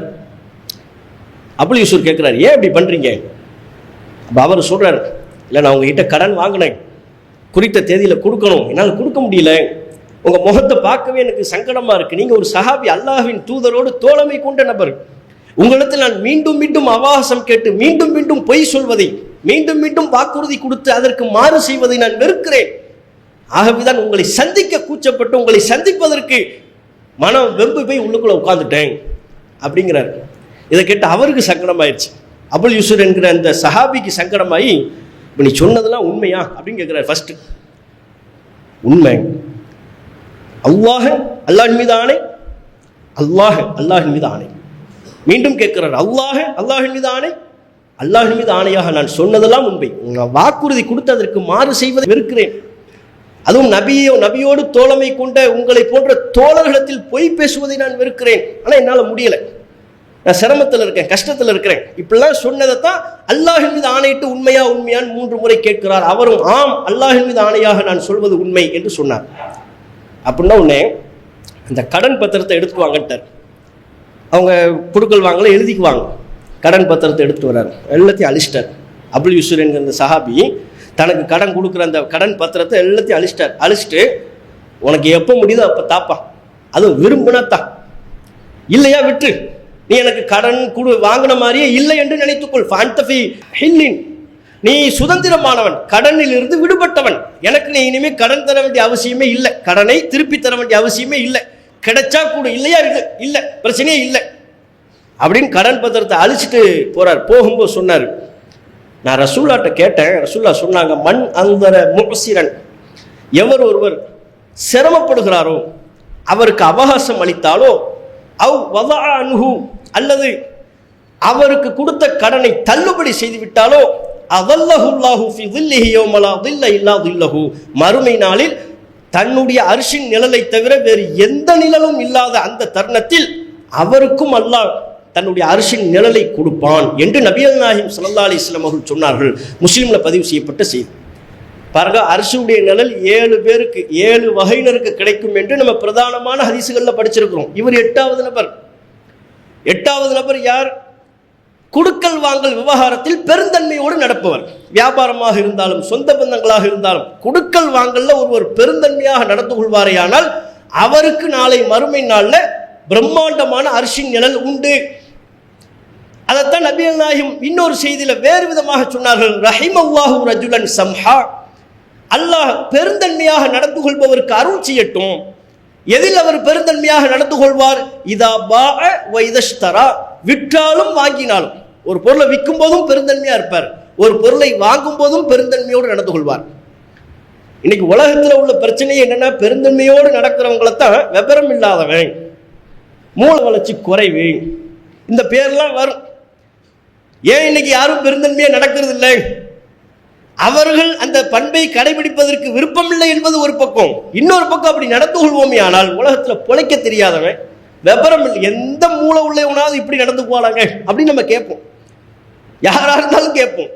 அபுல் யூசுர் கேட்கிறார், ஏன் இப்படி பண்றீங்க? அப்ப அவர் சொல்றாரு, இல்லை நான் உங்ககிட்ட கடன் வாங்கினேன், குறித்த தேதியில கொடுக்கணும், என்னால் கொடுக்க முடியல, உங்க முகத்தை பார்க்கவே எனக்கு சங்கடமா இருக்கு. நீங்க ஒரு சஹாபி, அல்லாஹ்வின் தூதரோடு தோழமை கொண்ட நபர், உங்களிடத்தில் நான் மீண்டும் மீண்டும் அவகாசம் கேட்டு மீண்டும் மீண்டும் பொய் சொல்வதை, மீண்டும் மீண்டும் வாக்குறுதி கொடுத்து அதற்கு மாறு செய்வதை நான் வெறுக்கிறேன். ஆகவேதான் உங்களை சந்திக்க கூச்சப்பட்டு உங்களை சந்திப்பதற்கு மனம் வெம்பு போய் உள்ளுக்குள்ள உட்கார்ந்துட்டேன் அப்படிங்கிறார். இதை கேட்டு அவருக்கு சங்கடமாயிடுச்சு. அபுல் யூசுர் என்கிற அந்த சஹாபிக்கு சங்கடமாயி, இப்போ நீ சொன்னதெல்லாம் உண்மையா அப்படின்னு கேட்குறாரு. ஃபர்ஸ்ட் உண்மை. அல்லாஹின் மீது ஆணை, அல்லாஹின் மீது ஆணை. மீண்டும் கேட்கிறார், அல்லாஹின் மீது ஆணை, அல்லாஹின் மீது ஆணையாக நான் சொன்னதெல்லாம் உண்மை. வாக்குறுதி கொடுத்து அதற்கு மாறு செய்வதை வெறுக்கிறேன். அதுவும் நபியோடு தோழமை கொண்ட உங்களை போன்ற தோழர்களிடத்தில் பொய் பேசுவதை நான் வெறுக்கிறேன். ஆனால் என்னால் முடியலை, நான் சிரமத்தில் இருக்கேன், கஷ்டத்தில் இருக்கிறேன். இப்படிலாம் சொன்னதை தான் அல்லாஹின் மீது ஆணையிட்டு உண்மையான்னு 3 முறை கேட்கிறார். அவரும் ஆம், அல்லாஹின் மீது ஆணையாக நான் சொல்வது உண்மை என்று சொன்னார். அப்படின்னா உடனே அந்த கடன் பத்திரத்தை எடுத்துக்குவாங்கட்டார். அவங்க கொடுக்கல் வாங்கல எழுதிக்குவாங்க. கடன் பத்திரத்தை எடுத்து வர்றாரு, எல்லாத்தையும் அழிச்சிட்டார். அபுல் யூசுர் என்கிற அந்த சஹாபி தனக்கு கடன் கொடுக்குற அந்த கடன் பத்திரத்தை எல்லாத்தையும் அழிச்சிட்டு உனக்கு எப்போ முடியுதோ அப்போ தாப்பா, அதுவும் விரும்பினாத்தான், இல்லையா விட்டு, நீ எனக்கு கடன் வாங்கின மாதிரியே இல்லை என்று நினைத்துக்கொள். நீ சுதந்திரமானவன், கடனில் இருந்து விடுபட்டவன், எனக்கு நீ இனிமேல் கடன் தர வேண்டிய அவசியமே இல்லை, கடனை திருப்பி தர வேண்டிய அவசியமே இல்லை, கிடைச்சா கூட, இல்லையா இல்லை, பிரச்சனையே இல்லை அப்படின்னு கடன் பத்திரத்தை அழிச்சிட்டு போறார். போகும்போது சொன்னார், நான் ரசூல்லாட்ட கேட்டேன். ரசூல்லா சொன்னாங்க, மண் அந்தர முஹ்சிரன், எவர் ஒருவர் சிரமப்படுகிறாரோ அவருக்கு அவகாசம் அளித்தாலோ, அல்லது அவருக்கு கொடுத்த கடனை தள்ளுபடி செய்து விட்டாலோ, மறுமை நாளில் தன்னுடைய அர்ஷின் நிழலை தவிர வேறு எந்த நிழலும் இல்லாத அந்த தருணத்தில் அவருக்கும் அல்லாஹ் தன்னுடைய அர்ஷின் நிழலை கொடுப்பான் என்று நபிகள் நாயகம் ஸல்லல்லாஹு அலைஹி வஸல்லம் அவர்கள் சொன்னார்கள். முஸ்லிம்ல பதிவு செய்யப்பட்ட செய்தி. பாருங்க, அர்ஷுடைய நிழல் 7 பேருக்கு, 7 வகையினருக்கு கிடைக்கும் என்று நம்ம பிரதானமான ஹதீசுகள்ல படிச்சிருக்கிறோம். இவர் 8வது நபர். 8வது நபர் யார்? குடுக்கல் வாங்கல் விவகாரத்தில் பெருந்தன்மையோடு நடப்பவர். வியாபாரமாக இருந்தாலும் சொந்த பந்தங்களாக இருந்தாலும் குடுக்கல் வாங்கல்ல ஒருவர் பெருந்தன்மையாக நடந்து கொள்வாரேயானால் அவருக்கு நாளை மறுமை நாள்ல பிரம்மாண்டமான அர்ஷின் நிழல் உண்டு. அதைத்தான் நபிகள் நாயகம் இன்னொரு செய்தியில வேறு விதமாக சொன்னார்கள், ரஹிமல்லாஹு ரஜுலன் சம்ஹா, அல்லாஹ் பெருந்தன்மையாக நடந்து கொள்பவருக்கு அருள் செய்யட்டும். எதில் அவர் பெருந்தன்மையாக நடந்து கொள்வார்? இதா பாஅ வ இதஷ்தரா, விற்றாலும் வாங்கினாலும். ஒரு பொருளை விற்கும் போதும் பெருந்தன்மையா இருப்பார், ஒரு பொருளை வாங்கும் போதும் பெருந்தன்மையோடு நடந்து கொள்வார். இன்னைக்கு உலகத்தில் உள்ள பிரச்சனை என்னன்னா, பெருந்தன்மையோடு நடக்கிறவங்களை தான் விபரம் இல்லாதவன், மூல வளர்ச்சி குறைவு, இந்த பேர்லாம் வரும். ஏன் இன்னைக்கு யாரும் பெருந்தன்மையா நடக்கிறது இல்லை? அவர்கள் அந்த பண்பை கடைபிடிப்பதற்கு விருப்பம் இல்லை என்பது ஒரு பக்கம். இன்னொரு பக்கம் அப்படி நடந்து கொள்வோமே ஆனால் உலகத்தில் பொழைக்க தெரியாதவன், விபரம் இல்லை, எந்த மூளை உள்ளவனாவது இப்படி நடந்து போவாங்க அப்படின்னு நம்ம கேட்போம், யாரா இருந்தாலும் கேட்போம்.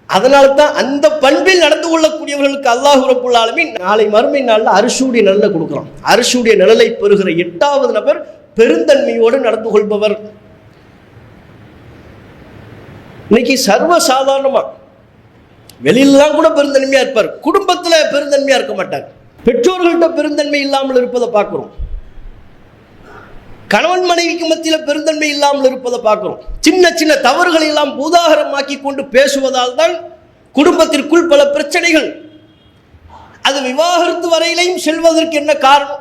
அதனால தான் அந்த பண்பில் நடந்து கொள்ளக்கூடியவர்களுக்கு அல்லாஹ் ரப்புல் ஆலமீன் நாளை மறுமை நாளில் அரிஷுடைய நிழலை கொடுக்குறான். அரிஷுடைய நிழலை பெறுகிற 8வது நபர் பெருந்தன்மையோடு நடந்து கொள்பவர். இன்னைக்கு சர்வசாதாரணமா வெளியிலாம் கூட பெருந்தன்மையா இருப்பார், குடும்பத்தில் பெருந்தன்மையா இருக்க மாட்டார், பெற்றோர்கள்ட்ட பெருந்தன்மை இல்லாமல் இருப்பதை பார்க்கிறோம், கணவன் மனைவிக்கு மத்தியில் பெருந்தன்மை இல்லாமல் இருப்பதை பார்க்கிறோம். சின்ன சின்ன தவறுகளை எல்லாம் பூதாகரமாக்கி கொண்டு பேசுவதால் தான் குடும்பத்திற்குள் பல பிரச்சனைகள். அது விவாகரத்து வரையிலையும் செல்வதற்கு என்ன காரணம்?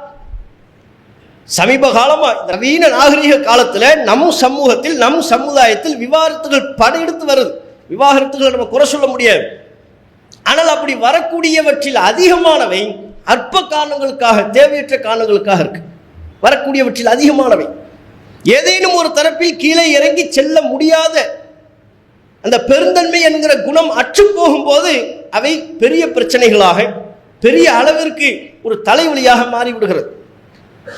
சமீப காலமா நவீன நாகரிக காலத்தில் நம் சமூகத்தில், நம் சமுதாயத்தில் விவாகரத்துகள் படையெடுத்து வருது. விவாகரத்துகளை நம்ம குறை சொல்ல முடியாது. ஆனால் அப்படி வரக்கூடியவற்றில் அதிகமானவை அற்ப காரணங்களுக்காக, தேவையற்ற காரணங்களுக்காக இருக்கு. வரக்கூடியவற்றில் அதிகமானவை ஏதேனும் ஒரு தரப்பில் கீழே இறங்கி செல்ல முடியாத அந்த பெருந்தன்மை என்கிற குணம் அற்று போகும்போது அவை பெரிய பிரச்சனைகளாக, பெரிய அளவிற்கு ஒரு தலைவலியாக மாறிவிடுகிறது.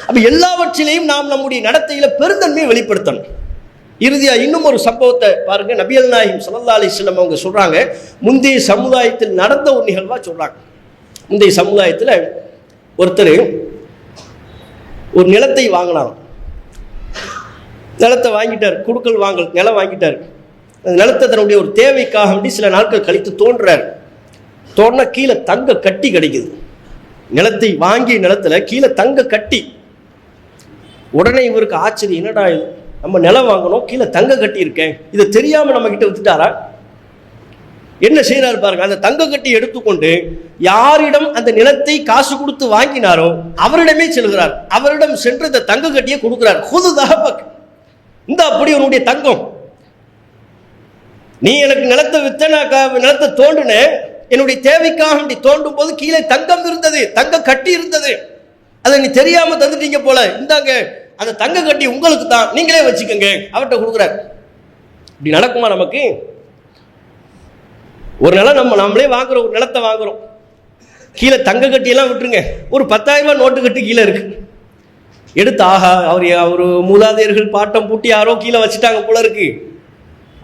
அப்ப எல்லாவற்றிலையும் நாம் நம்முடைய நடத்தையில பெருந்தன்மையை வெளிப்படுத்தணும். இறுதியா இன்னும் ஒரு சம்பவத்தை பாருங்க. நபிகள் நாயகம் ஸல்லல்லாஹு அலைஹி வஸல்லம் அவங்க சொல்றாங்க, முந்தைய சமுதாயத்தில் நடந்த ஒரு நிகழ்வா சொல்றாங்க. முந்தைய சமுதாயத்தில் ஒருத்தர் ஒரு நிலத்தை வாங்கினார். நிலத்தை வாங்கிட்டார், குடுக்கல் வாங்கல் நிலம் வாங்கிட்டார். அந்த நிலத்தை தன்னுடைய ஒரு தேவைக்காக வேண்டி சில நாட்கள் கழித்து தோன்றார். தோண்டினா கீழே தங்க கட்டி கிடைக்குது. நிலத்தை வாங்கிய நிலத்துல கீழே தங்க கட்டி. உடனே இவருக்கு ஆச்சரியம், என்னடா இது, நம்ம நிலம் வாங்கணும், கீழே தங்க கட்டி இருக்கேன், இதை தெரியாம நம்ம கிட்ட வித்துட்டாரா? என்ன செய்யறாரு பாருங்க. அந்த தங்க கட்டி எடுத்துக்கொண்டு யாரிடம் அந்த நிலத்தை காசு கொடுத்து வாங்கினாரோ அவரிடமே செல்கிறார். அவரிடம் சென்று இந்த தங்க கட்டியை கொடுக்கிறார். இந்த அப்படி உன்னுடைய தங்கம், நீ எனக்கு நிலத்தை வித்த, நான் நிலத்தை தோண்டினேன், என்னுடைய தேவைக்காக அப்படி தோண்டும் போது கீழே தங்கம் இருந்தது, தங்க கட்டி இருந்தது, அதை நீ தெரியாம தந்துட்டீங்க போல, இந்தாங்க அந்த தங்க கட்டி உங்களுக்கு தான், நீங்களே வச்சுக்கோங்க, அவர்கிட்ட கொடுக்குறாரு. இப்படி நடக்குமா நமக்கு? ஒரு நிலம் நம்மளே வாங்குறோம், ஒரு நிலத்தை வாங்குறோம், கீழே தங்க கட்டியெல்லாம் விட்டுருங்க, ஒரு 10,000 ரூபாய் நோட்டு கட்டி கீழே இருக்கு, எடுத்து ஆஹா அவர் மூதாதையர்கள் பாட்டம் பூட்டி யாரோ கீழே வச்சுட்டாங்க போல இருக்கு,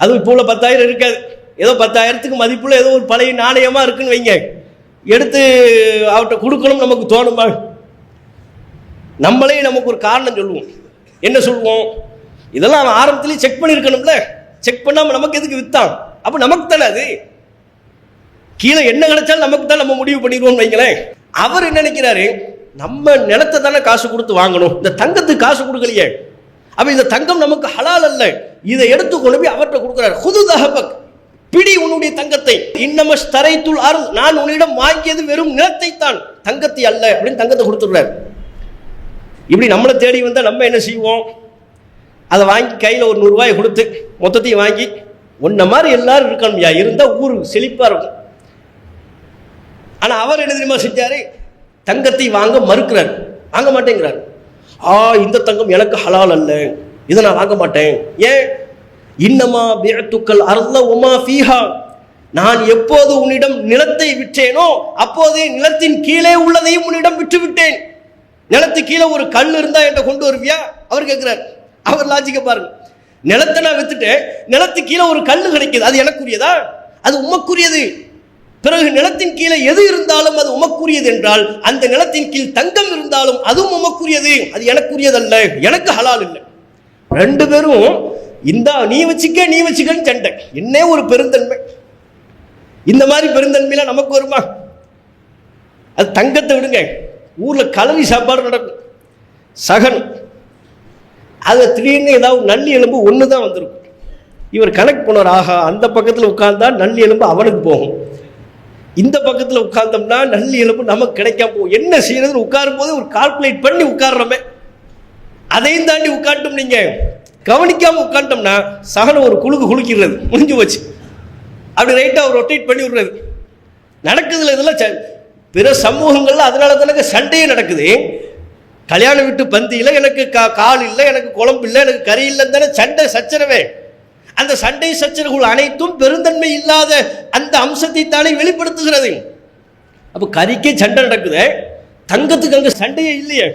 அது இப்போ உள்ள 10,000 இருக்காது, ஏதோ 10,000க்கு மதிப்புள்ள ஏதோ ஒரு பழைய நாணயமா இருக்குன்னு வைங்க, எடுத்து அவர்கிட்ட கொடுக்கணும் நமக்கு தோணுமா? நம்மளே நமக்கு ஒரு காரணம் சொல்லுவோம். என்ன சொல்லுவோம்? இதெல்லாம் அவன் ஆரம்பத்திலேயே செக் பண்ணியிருக்கணும்ல, செக் பண்ணாம நமக்கு எதுக்கு வித்தான்? அப்ப நமக்கு தானே அது, கீழே என்ன கிடைச்சாலும் நமக்கு தான், நம்ம முடிவு பண்ணிடுவோம் வைங்களேன். அவர் என்ன நினைக்கிறாரு, நம்ம நிலத்தை தானே காசு கொடுத்து வாங்கணும், இந்த தங்கத்துக்கு காசு கொடுக்கலையே, அப்ப இந்த தங்கம் நமக்கு ஹலால் அல்ல, இதை எடுத்து கொண்டு போய் அவர்கிட்ட கொடுக்கிறார். ஹுது தஹபக், பிடி உன்னுடைய தங்கத்தை, இன்னமஸ் தரைத்துல் அருள், நான் உன்னிடம் வாங்கியது வெறும் நிலத்தை தான், தங்கத்தை அல்ல அப்படின்னு தங்கத்தை கொடுத்துடுறாரு. இப்படி நம்மளை தேடி வந்தால் நம்ம என்ன செய்வோம்? அதை வாங்கி கையில் ஒரு 100 ரூபாயை கொடுத்து மொத்தத்தையும் வாங்கி, ஒன்ன மாதிரி எல்லாரும் இருக்கணும் யா, இருந்தால் ஊர் செழிப்பாக இருக்கும். ஆனால் அவர் என்ன தெரியுமா செஞ்சாரு? தங்கத்தை வாங்க மறுக்கிறார், வாங்க மாட்டேங்கிறார். இந்த தங்கம் எனக்கு ஹலால் அல்ல, இதை நான் வாங்க மாட்டேன். ஏன்? இன்னமா பிஅத்துக்கல் அர்த வமா ஃபீஹா, நான் எப்போது உன்னிடம் நிலத்தை விற்றேனோ அப்போதே நிலத்தின் கீழே உள்ளதையும் உன்னிடம் விற்று விட்டேன். நிலத்து கீழே ஒரு கல் இருந்தா என்கிட்ட கொண்டு வருவியா? அவர் கேட்கிறார். அவர் லாஜிக்க பாருங்க, நிலத்தை நான் வித்துட்டேன், நிலத்து கீழே ஒரு கல் கிடைக்குது, அது எனக்குரியதா? அது உமக்குரியது. பிறகு நிலத்தின் கீழே எது இருந்தாலும் அது உமக்குரியது என்றால், அந்த நிலத்தின் கீழ் தங்கம் இருந்தாலும் அதுவும் உமக்குரியது, அது எனக்குரியதல்ல, எனக்கு ஹலால் இல்லை. ரெண்டு பேரும் இந்த நீ வச்சுக்கன்னு சண்டை. என்ன ஒரு பெருந்தன்மை! இந்த மாதிரி பெருந்தன்மையில நமக்கு வருமா? அது தங்கத்தை விடுங்க, ஊர்ல கலரி சாப்பாடு நடக்கும், சகன், அது திடீர்னு ஏதாவது நல்லி எலும்பு ஒண்ணுதான் வந்திருக்கும். இவர் கனெக்ட் பண்ணுவார், ஆஹா அந்த பக்கத்தில் உட்கார்ந்தா நல்லி எலும்பு அவனுக்கு போகும், இந்த பக்கத்தில் உட்கார்ந்தோம்னா நல்லி எலும்பு நமக்கு கிடைக்காம போகும். என்ன செய்யறதுன்னு உட்காரும் போது ஒரு கால்குலேட் பண்ணி உட்கார்றோமே, அதையும் தாண்டி உட்காந்துட்டோம். நீங்க கவனிக்காம உட்காந்துட்டோம்னா சகனை ஒரு குலுக்கிறது முடிஞ்சு போச்சு. அப்படி ரைட்டா ஒரு ரொட்டேட் பண்ணி விடுறது நடக்குதுல. இதெல்லாம் பிற சமூகங்கள்ல அதனால தானே சண்டையே நடக்குது. கல்யாண வீட்டு பந்தியில எனக்கு கால் இல்லை, எனக்கு குழம்பு இல்லை, எனக்கு கறி இல்லைன்னு தானே சண்டை சச்சரவே. அந்த சண்டை சச்சரவுகள் அனைத்தும் பெருந்தன்மை இல்லாத அந்த அம்சத்தை தானே வெளிப்படுத்துகிறது. அப்ப கறிக்கே சண்டை நடக்குது, தங்கத்துக்கு அங்க சண்டையே இல்லையே.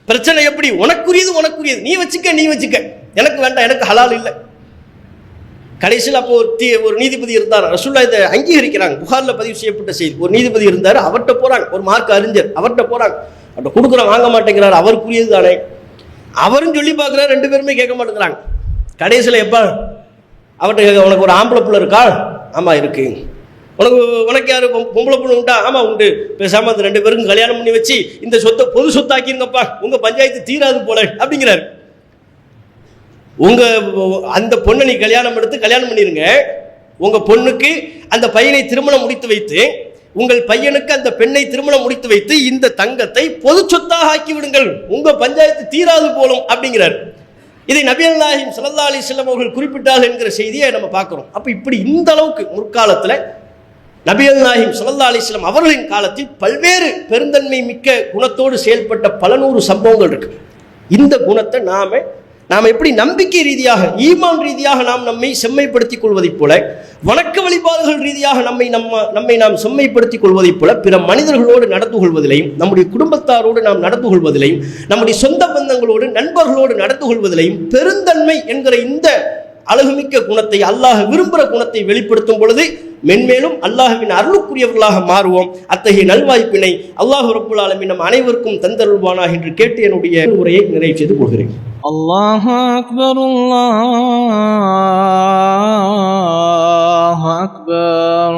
பிரச்சனை எப்படி? உனக்குரியது நீ வச்சுக்க, எனக்கு வேண்டாம், எனக்கு ஹலால் இல்லை. கடைசியில் அப்போ ஒரு நீதிபதி இருந்தார், ரசூலுல்லாஹ் இதை அங்கீகரிக்கிறாங்க, புகார்ல பதிவு செய்யப்பட்ட செய்தி. ஒரு நீதிபதி இருந்தார், அவர்கிட்ட போறாங்க, ஒரு மார்க்க அறிஞர், அவர்கிட்ட போறாங்க, அவர்கிட்ட கொடுக்குற வாங்க மாட்டேங்கிறார், அவருக்குரியது தானே. அவரும் சொல்லி பார்க்குறாரு, ரெண்டு பேருமே கேட்க மாட்டேங்கிறாங்க. கடைசியில் எப்ப அவர்கிட்ட, உனக்கு ஒரு ஆம்பளை பிள்ளை இருக்கா? ஆமா இருக்கு. உனக்கு யாரு பொம்பளை பிள்ளை உண்டா? ஆமா உண்டு. பேசாம அந்த ரெண்டு பேருக்கும் கல்யாணம் பண்ணி வச்சு இந்த சொத்தை பொது சொத்தாக்கிருங்கப்பா, உங்க பஞ்சாயத்து தீராது போல அப்படிங்கிறாரு. உங்க அந்த பொண்ணை நீ கல்யாணம் பண்ணிருங்க, உங்க பொண்ணுக்கு அந்த பையனை திருமணம் முடித்து வைத்து, உங்கள் பையனுக்கு அந்த பெண்ணை திருமணம் முடித்து வைத்து இந்த தங்கத்தை பொது சொத்தாக ஆக்கி விடுங்கள், உங்க பஞ்சாயத்து தீராது போலும் அப்படிங்கிறார். இதை நபிகள் நாயகம் ஸல்லல்லாஹு அலைஹி வஸல்லம் அவர்கள் குறிப்பிட்டார்கள் என்கிற செய்தியை நம்ம பார்க்கிறோம். அப்ப இப்படி இந்த அளவுக்கு முற்காலத்துல நபிகள் நாயகம் ஸல்லல்லாஹு அலைஹி வஸல்லம் அவர்களின் காலத்தில் பல்வேறு பெருந்தன்மை மிக்க குணத்தோடு செயல்பட்ட பல நூறு சம்பவங்கள் இருக்கு. இந்த குணத்தை நாம் எப்படி நம்பிக்கை ரீதியாக, ஈமான் ரீதியாக நாம் நம்மை செம்மைப்படுத்திக் கொள்வதைப் போல, வணக்க வழிபாடுகள் ரீதியாக நம்மை நாம் செம்மைப்படுத்திக் கொள்வதைப் போல, பிற மனிதர்களோடு நடந்து கொள்வதிலையும், நம்முடைய குடும்பத்தாரோடு நாம் நடந்து கொள்வதிலையும், நம்முடைய சொந்த பந்தங்களோடு நண்பர்களோடு நடந்து கொள்வதிலையும் பெருந்தன்மை என்கிற இந்த அழகுமிக்க குணத்தை, அல்லாஹ் விரும்புகிற குணத்தை வெளிப்படுத்தும் பொழுது மென்மேலும் அல்லாஹ்வின் அருளுக்குரியவர்களாக மாறுவோம். அத்தகைய நல்வாய்ப்பினை அல்லாஹ் ரப்புல் ஆலமீன் நம் அனைவருக்கும் தந்தருள்வானாக என்று கேட்டு என்னுடைய உரையை நிறைவு செய்து கொள்கிறேன். அல்லாஹு அக்பர், அல்லாஹு அக்பர்.